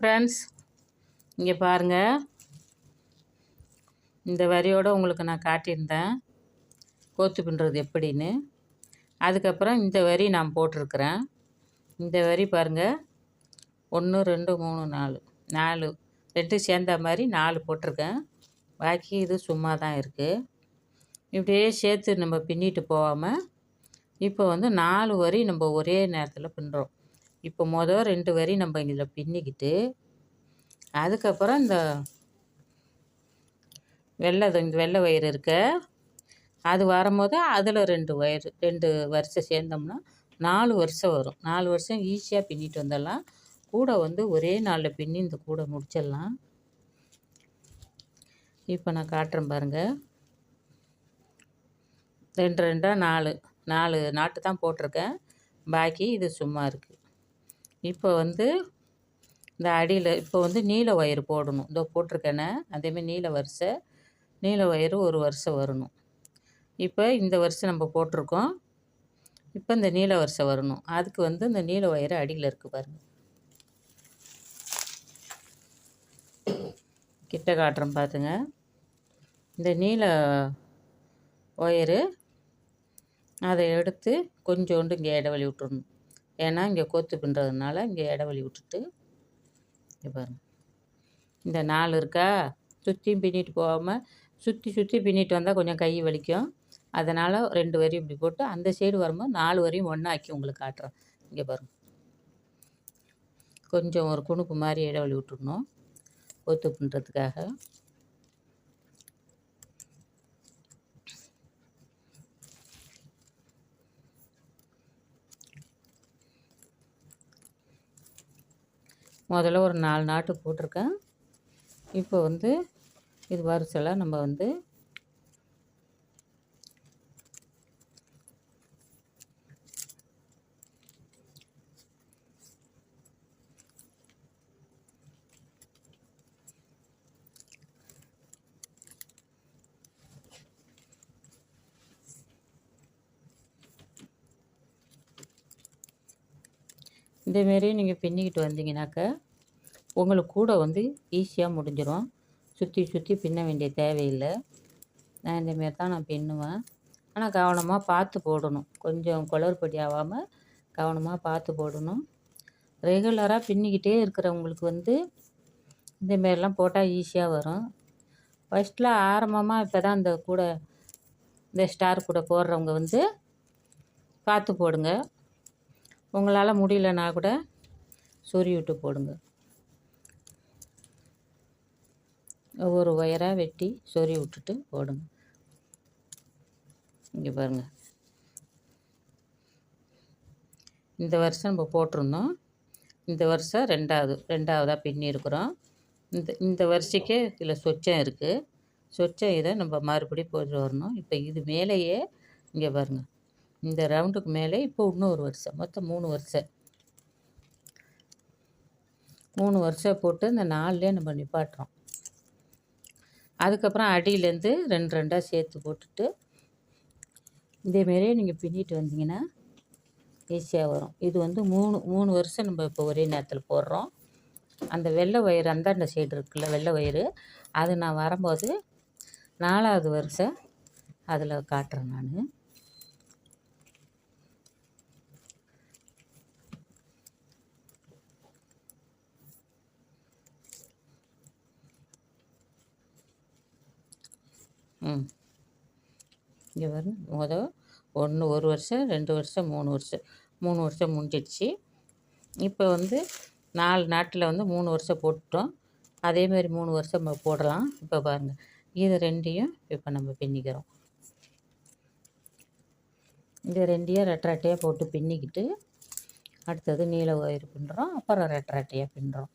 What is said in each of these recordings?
Friends, இங்கே பாருங்கள். இந்த வரியோடு உங்களுக்கு நான் காட்டியிருந்தேன் கோத்து பின்னுறது எப்படின்னு. அதுக்கப்புறம் இந்த வரி நான் போட்டிருக்கிறேன். இந்த வரி பாருங்கள், 1 2 3 4 2 சேர்ந்த மாதிரி 4 போட்டிருக்கேன். பாக்கி இது சும்மா தான் இருக்குது. இப்படியே சேர்த்து நம்ம பின்னிட்டு போகாமல் இப்போ 4 வரி நம்ம ஒரே நேரத்தில் பின்னுறோம். இப்போ 2 வரி நம்ம இதில் பின்னிக்கிட்டு அதுக்கப்புறம் இந்த வெள்ளை வயிறு இருக்க அது வரும்போது அதில் 2 வரிசை சேர்ந்தோம்னா 4 வருஷம் வரும். 4 வருஷம் ஈஸியாக பின்னிட்டு வந்துடலாம். கூட ஒரே நாளில் பின்னி இந்த கூட முடிச்சிடலாம். இப்போ நான் காட்டுறேன் பாருங்கள். 2 2 4 நாட்டு தான் போட்டிருக்கேன். பாக்கி இது சும்மா இருக்குது. இப்போ இந்த அடியில் இப்போ நீல வயிறு போடணும். இதோ போட்டிருக்கேனே அதேமாதிரி நீல வயிறு ஒரு வருஷம் வரணும். இப்போ இந்த வருஷம் நம்ம போட்டிருக்கோம். இப்போ இந்த நீல வருஷம் வரணும். அதுக்கு இந்த நீல வயிறு அடியில் இருக்குது பாருங்கள். கிட்ட காட்டுறேன் பார்த்துங்க. இந்த நீல ஒயரு அதை எடுத்து கொஞ்சோண்டு இங்கே இடைவெளி விட்டுடணும். ஏன்னா இங்கே கோத்து பின்னுறதுனால இங்கே இடைவெளி விட்டுட்டு இங்கே பாருங்கள். இந்த 4 இருக்கா, சுற்றியும் பின்னிட்டு போகாமல் சுற்றி பின்னிட்டு வந்தால் கொஞ்சம் கை வலிக்கும். அதனால் 2 வரி இப்படி போட்டு அந்த சைடு வரும்போது 4 வரியும் ஒன்றா ஆக்கி உங்களுக்கு காட்டுறேன். இங்கே பாருங்கள், கொஞ்சம் ஒரு குணுப்பு மாதிரி இடைவெளி விட்டுடணும் கோத்து பின்னுறதுக்காக. முதல்ல ஒரு 4 நாட்டு போட்டிருக்கேன். இப்போ இது வரிசையில் நம்ம இதேமாரி நீங்கள் பின்னிக்கிட்டு வந்தீங்கன்னாக்கா உங்களுக்கு கூட ஈஸியாக முடிஞ்சிடும். சுற்றி பின்ன வேண்டிய தேவையில்லை. நான் இந்தமாரி தான் நான் பின்னுவேன். ஆனால் கவனமாக பார்த்து போடணும். கொஞ்சம் குளறுபடி ஆகாமல் கவனமாக பார்த்து போடணும். ரெகுலராக பின்னிக்கிட்டே இருக்கிறவங்களுக்கு இந்தமாரிலாம் போட்டால் ஈஸியாக வரும். ஃபஸ்ட்டில் ஆரம்பமாக இப்போ தான் இந்த ஸ்டார் கூட போடுறவங்க பார்த்து போடுங்க. உங்களால் முடியலன்னா கூட சொறி விட்டு போடுங்க. ஒவ்வொரு ஒயராக வெட்டி சொறி விட்டுட்டு போடுங்க. இங்கே பாருங்கள், இந்த வருஷம் நம்ம போட்டிருந்தோம். இந்த வருஷம் ரெண்டாவதாக பின்னிருக்கிறோம். இந்த வரிசைக்கே இதில் சொச்சம் இருக்குது. சொச்சம் இதை நம்ம மறுபடியும் போட்டு வரணும். இப்போ இது மேலேயே இங்கே பாருங்கள், இந்த ரவுண்டுக்கு மேலே இப்போ இன்னொரு வருஷம், மொத்தம் 3 வருஷம் போட்டு இந்த 4லே நம்ம நிப்பாட்டுறோம். அதுக்கப்புறம் அடியிலேருந்து 2 சேர்த்து போட்டுட்டு இதேமாரியே நீங்கள் பின்னிட்டு வந்தீங்கன்னா ஈஸியாக வரும். இது 3 வருஷம் நம்ம இப்போ ஒரே நேரத்தில் போடுறோம். அந்த வெள்ளை வயிறு அந்தாண்ட சைடு இருக்குல்ல, வெள்ளை வயிறு, அது நான் வரும்போது 4வது வருஷம் அதில் காட்டுறேன் நான். இங்கே பாருங்க, ஒரு வருஷம் 2 வருஷம் 3 வருஷம் முடிஞ்சிடுச்சு. இப்போ 4 நாட்டில் 3 வருஷம் போட்டுட்டோம். அதேமாதிரி 3 வருஷம் நம்ம போடலாம். இப்போ பாருங்கள், இது 2யும் இப்போ நம்ம பின்னிக்கிறோம். இந்த 2யும் ரெட்டரையாக போட்டு பின்னிக்கிட்டு அடுத்தது நீல ஒயர் பின்னுறோம். அப்புறம் ரெட்டரையாக பின்னுறோம்.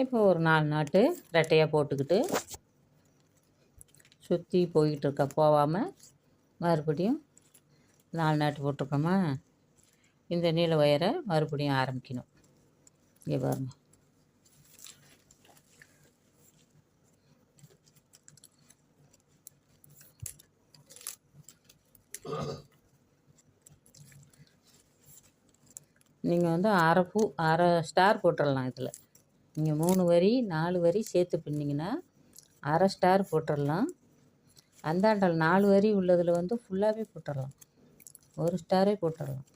இப்போ ஒரு 4 நாட்டு ரெட்டையாக போட்டுக்கிட்டு சுற்றி போகாமல் மறுபடியும் 4 நாட்டு போட்டிருக்கோமா. இந்த நீல ஒயரை மறுபடியும் ஆரம்பிக்கணும். இங்கே பாருங்கள். நீங்கள் வந்து அரை ஸ்டார் போட்டுடலாம். இதில் நீங்கள் 3 வரி 4 வரி சேர்த்து பின்னிங்கன்னா அரை ஸ்டார் போட்டுடலாம். அந்தாண்டல் 4 வரி உள்ளதில் வந்து ஃபுல்லாகவே போட்டுடலாம். 1 ஸ்டாரே போட்டுடலாம்.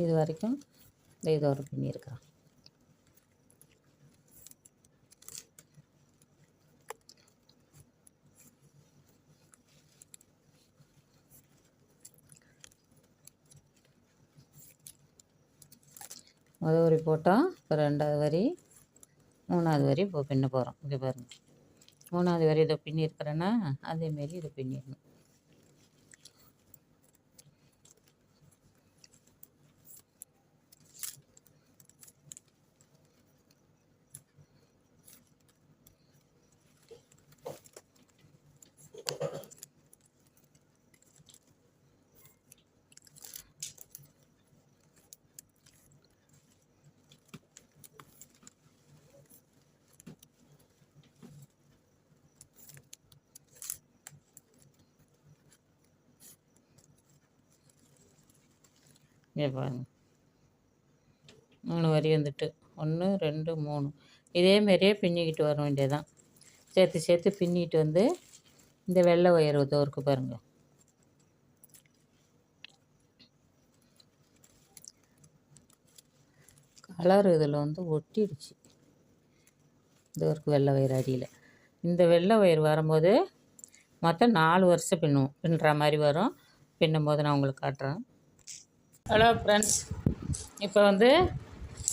இது வரைக்கும் இதோட பின்னியிருக்கிறேன். முதல் வரி போட்டோம். இப்போ 2வது வரி 3வது வரி இப்போ பின்ன போகிறோம். இங்கே பாருங்கள். 3வது வரி இதை பின்னியிருக்கிறேன்னா அதேமாரி இதை பின்னிடணும். இங்கே பாருங்கள். 3 வரி வந்துட்டு 1 2 3 இதேமாரியே பின்னிக்கிட்டு வர வேண்டியதான். சேர்த்து சேர்த்து பின்னிட்டு வந்து இந்த வெள்ளை ஒயர் இருக்கு பாருங்கள். கலர் இதில் வந்து ஒட்டிடுச்சு. இதற்கு வெள்ளை ஒயர் அடியில். இந்த வெள்ளை ஒயர் வரும்போது மொத்தம் 4 வருஷம் பின்னுற மாதிரி வரும். பின்னும் போது நான் உங்களுக்கு காட்டுறேன். ஹலோ ஃப்ரெண்ட்ஸ், இப்போ வந்து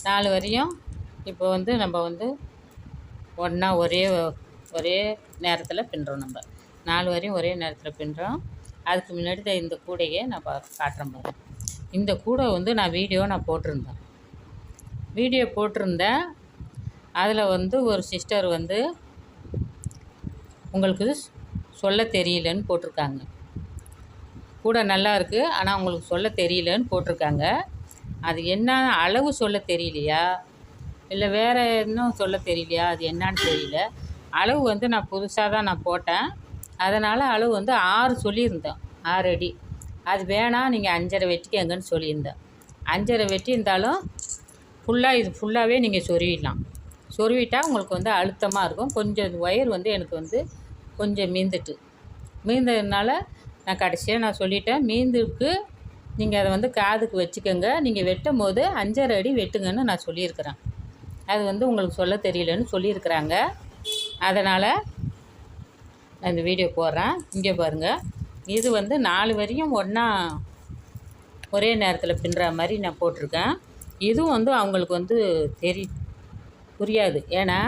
4 வரியும் இப்போ வந்து நம்ம வந்து ஒன்றா ஒரே நேரத்தில் பின்னுறோம். நம்ம 4 வரையும் ஒரே நேரத்தில் பின்னுறோம். அதுக்கு முன்னாடி இந்த கூடையை நான் காட்டுறேன் பாருங்கள். இந்த கூடை வந்து நான் வீடியோ போட்டிருந்தேன். அதில் வந்து ஒரு சிஸ்டர் வந்து உங்களுக்கு சொல்ல தெரியலன்னு போட்டிருக்காங்க. கூட நல்லா இருக்குது, ஆனால் உங்களுக்கு சொல்ல தெரியலன்னு போட்டிருக்காங்க. அது என்ன அளவு சொல்ல தெரியலையா இல்லை வேறு இன்னும் சொல்ல தெரியலையா, அது என்னான்னு தெரியல. அளவு வந்து நான் புதுசாக தான் போட்டேன். அதனால் அளவு வந்து 6 சொல்லியிருந்தேன், 6 அடி. அது வேணாம், நீங்கள் 5.5 வெட்டிக்கங்கன்னு சொல்லியிருந்தேன். 5.5 வெட்டியிருந்தாலும் இது ஃபுல்லாகவே நீங்கள் சொருவிட்டால் உங்களுக்கு வந்து அழுத்தமாக இருக்கும். கொஞ்சம் ஒயர் வந்து எனக்கு வந்து கொஞ்சம் மீந்ததுனால நான் கடைசியாக சொல்லிட்டேன், மீந்துக்கு நீங்கள் அதை வந்து காதுக்கு வச்சுக்கோங்க. நீங்கள் வெட்டும் போது 5.5 அடி வெட்டுங்கன்னு நான் சொல்லியிருக்கிறேன். அது வந்து உங்களுக்கு சொல்ல தெரியலன்னு சொல்லியிருக்கிறாங்க. அதனால் நான் இந்த வீடியோ போடுறேன். இங்கே பாருங்கள். இது வந்து 4 வரியும் ஒரே நேரத்தில் பின்னுற மாதிரி நான் போட்டிருக்கேன். இதுவும் வந்து அவங்களுக்கு வந்து புரியாது. ஏன்னா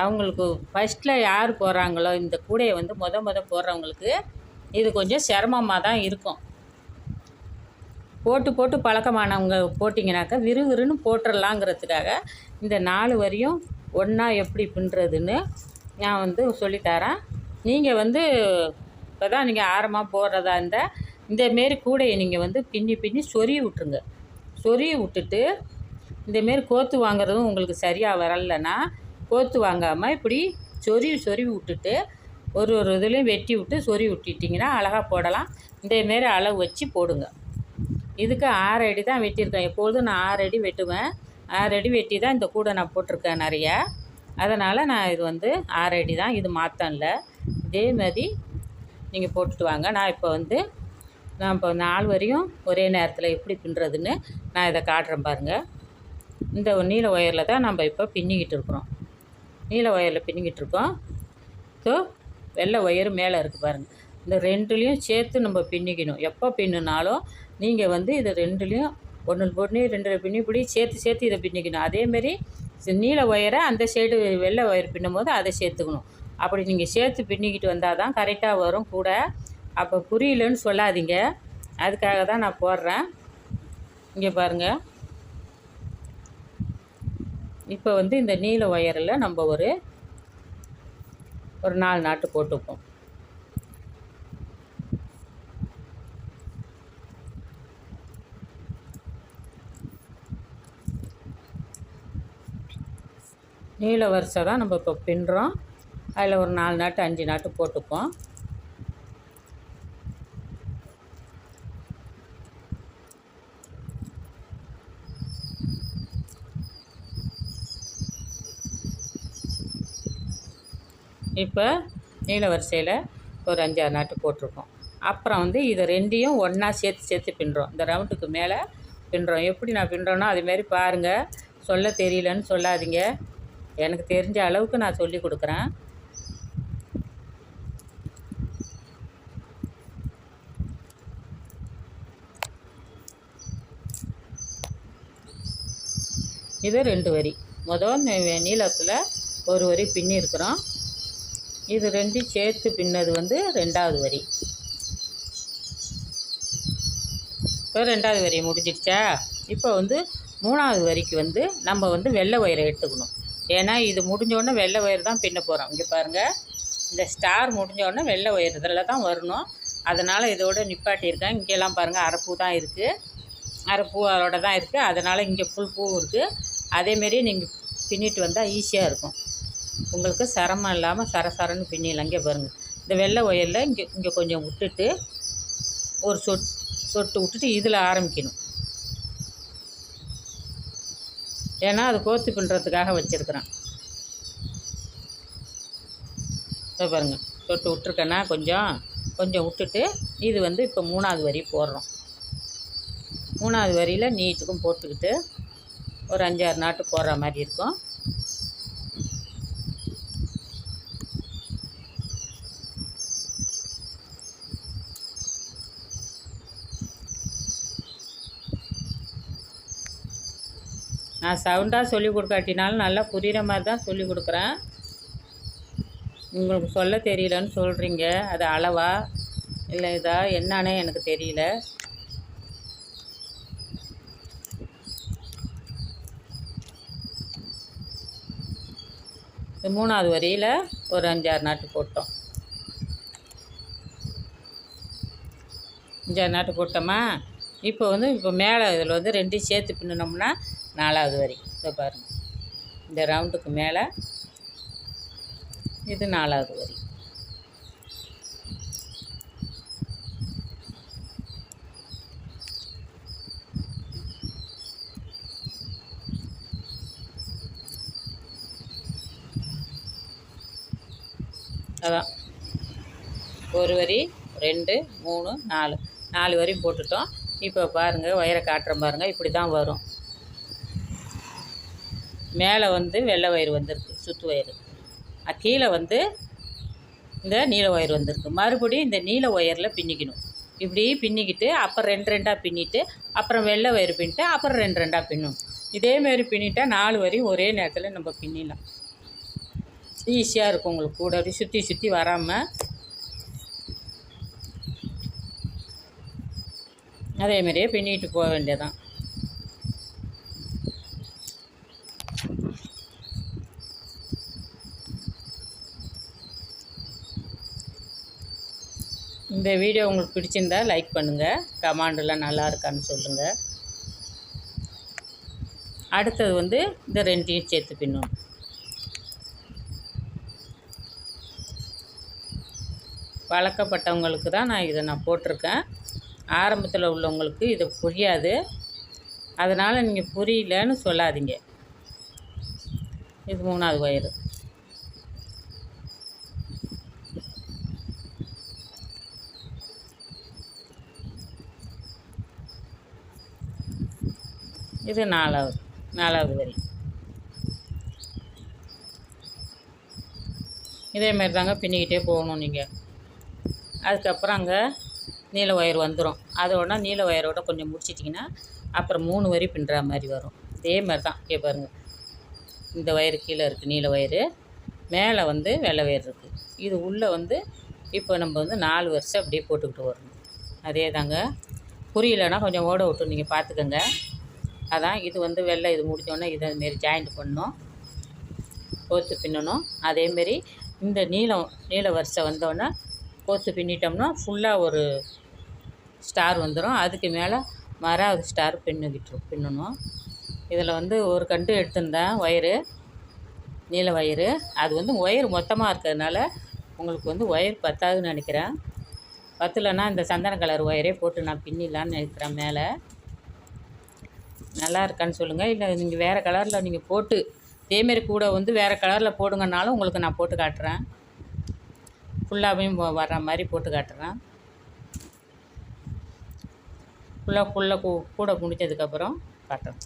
அவங்களுக்கு ஃபஸ்ட்டில் யார் போடுறாங்களோ இந்த கூடையை வந்து முத போடுறவங்களுக்கு இது கொஞ்சம் சிரமமாக தான் இருக்கும். போட்டு பழக்கமானவங்க போட்டிங்கனாக்கா விறுவிறுன்னு போட்டுடலாங்கிறதுக்காக இந்த 4 வரியும் ஒன்றா எப்படி பின்னுறதுன்னு நான் வந்து சொல்லித்தரேன். நீங்கள் வந்து இப்போ தான் நீங்கள் ஆரம்பமாக போடுறதா இருந்தால் இந்தமாரி கூடையை நீங்கள் வந்து பின்னி சொருவி விட்ருங்க. சொருவி விட்டுட்டு இந்தமாரி கோத்து வாங்குறதும் உங்களுக்கு சரியாக வரலைன்னா கோத்து வாங்காமல் இப்படி சொருவி விட்டுட்டு ஒரு இதுலேயும் வெட்டி விட்டு சொருவி விட்டுட்டிங்கன்னா அழகாக போடலாம். இந்தமாரி அளவு வச்சு போடுங்க. இதுக்கு 6 அடி தான் வெட்டியிருக்கேன். எப்பொழுதும் நான் 6 அடி வெட்டுவேன். 6 அடி வெட்டி தான் இந்த கூடை நான் போட்டிருக்கேன் நிறையா. அதனால் நான் இது வந்து 6 அடி தான், இது மாற்றம் இல்லை. இதேமாதிரி நீங்கள் போட்டுட்டு வாங்க. நான் இப்போ 4 வரையும் ஒரே நேரத்தில் எப்படி பின்னுறதுன்னு நான் இதை காட்டுறேன் பாருங்கள். இந்த நீல ஒயரில் தான் நம்ம இப்போ பின்னிக்கிட்டு இருக்கிறோம். நீல ஒயரில் பின்னிக்கிட்டு இருக்கோம். ஸோ வெள்ளை ஒயர் மேலே இருக்குது பாருங்கள். இந்த 2லேயும் சேர்த்து நம்ம பின்னிக்கணும். எப்போ பின்னுனாலும் நீங்கள் வந்து இது 2லேயும் ஒன்று 2 பின்னி இப்படி சேர்த்து இதை பின்னிக்கணும். அதேமாரி நீல ஒயரை அந்த சைடு வெள்ளை ஒயர் பின்னும் போது அதை சேர்த்துக்கணும். அப்படி நீங்கள் சேர்த்து பின்னிக்கிட்டு வந்தால் தான் கரெக்டாக வரும் கூட. அப்போ புரியலன்னு சொல்லாதீங்க, அதுக்காக தான் நான் போடுறேன். இங்கே பாருங்கள். இப்போ வந்து இந்த நீல ஒயரில் நம்ம ஒரு 4 நாட்டு போட்டுப்போம். நீல வரிசை தான் நம்ம இப்போ பின்னுறோம். அதில் ஒரு 4 நாட்டு 5 நாட்டு போட்டுப்போம். இப்போ நீல வரிசையில் ஒரு 5-6 நாட்டு போட்டிருக்கோம். அப்புறம் வந்து இதை ரெண்டையும் ஒன்றா சேர்த்து பின்னுறோம். இந்த ரவுண்டுக்கு மேலே பின்னுறோம். எப்படி நான் பின்னுறேன்னா அதுமாரி பாருங்கள். சொல்ல தெரியலன்னு சொல்லாதீங்க. எனக்கு தெரிஞ்ச அளவுக்கு நான் சொல்லி கொடுக்குறேன். இது 2 வரி. முதல் நீளத்தில் ஒரு வரி பின்னி இருக்கிறோம். இது 2 சேர்த்து பின்னது வந்து 2வது வரி. இப்போ 2வது வரி முடிஞ்சிடுச்சா? இப்போ வந்து 3வது வரிக்கு வந்து நம்ம வந்து வெள்ளை ஒயரை எடுத்துக்கணும். ஏன்னா இது முடிஞ்சோடனே வெள்ளை ஒயர் தான் பின்ன போகிறோம். இங்கே பாருங்கள், இந்த ஸ்டார் முடிஞ்சோடனே வெள்ளை ஒயர் இதில் தான் வரணும். அதனால் இதோட நிப்பாட்டியிருக்கேன். இங்கெல்லாம் பாருங்கள், அரைப்பூ தான் இருக்குது. அரைப்பூ அதோட தான் இருக்குது. அதனால் இங்கே ஃபுல் பூ இருக்குது. அதேமாரி நீங்கள் பின்னிட்டு வந்தால் ஈஸியாக இருக்கும். உங்களுக்கு சிரமம் இல்லாமல் சரசரன்னு பின்னிடலாம். இங்கே பாருங்கள், இந்த வெள்ளை ஒயரில் இங்கே கொஞ்சம் விட்டுட்டு ஒரு சொட்டு விட்டுட்டு இதில் ஆரம்பிக்கணும். ஏன்னா அது கோத்து பின்னுறதுக்காக வச்சுருக்குறேன். இப்போ பாருங்கள், சொட்டு விட்டுருக்கேன்னா கொஞ்சம் விட்டுட்டு இது வந்து இப்போ 3வது வரி போடுறோம். 3வது வரியில் நீட்டுக்கும் போட்டுக்கிட்டு ஒரு 5-6 நாட்டு போடுற மாதிரி இருக்கும். நான் சவுண்டாக சொல்லி கொடுக்காட்டினாலும் நல்லா புரிகிற மாதிரி தான் சொல்லி கொடுக்குறேன். உங்களுக்கு சொல்ல தெரியலன்னு சொல்கிறீங்க. அது அளவா இல்லை இதா என்னன்னே எனக்கு தெரியல. இந்த 3வது வரியில் ஒரு 5-6 நாட்டு போட்டோம். 5-6 நாட்டு போட்டோமா? இப்போ மேலே இதில் வந்து 2 சேர்த்து பின்னினோம்னா 4வது வரி. இதை பாருங்கள், இந்த ரவுண்டுக்கு மேலே இது 4வது வரி. அதான் ஒரு வரி 2 3 4 வரி போட்டுட்டோம். இப்போ பாருங்கள், ஒயரை காட்டுறேன் பாருங்கள். இப்படி தான் வரும். மேலே வந்து வெள்ளை ஒயர் வந்திருக்கு, சுற்று ஒயர். கீழே வந்து இந்த நீல ஒயர் வந்திருக்கு. மறுபடியும் இந்த நீல ஒயரில் பின்னிக்கணும். இப்படி பின்னிக்கிட்டு அப்புறம் 2 பின்னிட்டு அப்புறம் வெள்ளை ஒயர் பின்னிட்டு அப்புறம் 2 பின்னணும். இதேமாரி பின்னிட்டா 4 வரையும் ஒரே நேரத்தில் நம்ம பின்னிடலாம். ஈஸியாக இருக்கும் உங்களுக்கு. கூட அப்படி சுற்றி வராமல் அதேமாரியே பின்னிட்டு போக வேண்டியதான். இந்த வீடியோ உங்களுக்கு பிடிச்சிருந்தா லைக் பண்ணுங்கள். கமெண்டெல்லாம் நல்லா இருக்கான்னு சொல்லுங்கள். அடுத்தது வந்து இந்த 2 சேர்த்து பின்னணும். பழக்கப்பட்டவங்களுக்கு தான் நான் போட்டிருக்கேன். ஆரம்பத்தில் உள்ளவங்களுக்கு இது புரியாது. அதனால் நீங்கள் புரியலன்னு சொல்லாதீங்க. இது 3வது ஒயரு. இது 4வது வரி. இதேமாரி தாங்க பின்னிக்கிட்டே போகணும் நீங்கள். அதுக்கப்புறம் அங்கே நீல ஒயர் வந்துடும். அதோட நீல ஒயரோட கொஞ்சம் முடிச்சிட்டிங்கன்னா அப்புறம் 3 வரி பின்னுற மாதிரி வரும். இதேமாதிரி தான். இங்கே பாருங்கள், இந்த ஒயரு கீழே இருக்குது நீல ஒயரு, மேலே வந்து வெள்ளை ஒயர் இருக்குது. இது உள்ளே வந்து இப்போ நம்ம வந்து 4 வருஷம் அப்படியே போட்டுக்கிட்டு வரணும். அதே தாங்க. புரியலைன்னா கொஞ்சம் ஓட விட்டு நீங்கள் பார்த்துக்கோங்க. அதான் இது வந்து வெள்ளை இது முடிஞ்சோடனே இதேமாரி ஜாயிண்ட் பண்ணணும், கோத்து பின்னணும். அதேமாரி இந்த நீல வரிசை வந்தோடனே கோத்து பின்னிட்டோம்னா ஃபுல்லாக ஒரு ஸ்டார் வந்துடும். அதுக்கு மேலே மறாவது ஸ்டார் பின்னணும். இதில் வந்து ஒரு கண்டு எடுத்திருந்தேன் ஒயரு. நீல ஒயரு. அது வந்து ஒயர் மொத்தமாக இருக்கிறதுனால உங்களுக்கு வந்து ஒயர் பத்தாதுன்னு நினைக்கிறேன். பத்தலைன்னா இந்த சந்தன கலர் ஒயரே போட்டு நான் பின்னிடலான்னு நினைக்கிறேன் மேலே. நல்லா இருக்கான்னு சொல்லுங்கள். இல்லை நீங்கள் வேறு கலரில் நீங்கள் போட்டு இதேமாரி கூட வந்து வேறு கலரில் போடுங்கன்னாலும் உங்களுக்கு நான் போட்டு காட்டுறேன். ஃபுல்லாகவும் வர்ற மாதிரி போட்டு காட்டுறேன். ஃபுல்லாக கூட முடிஞ்சதுக்கப்புறம் காட்டுறேன்.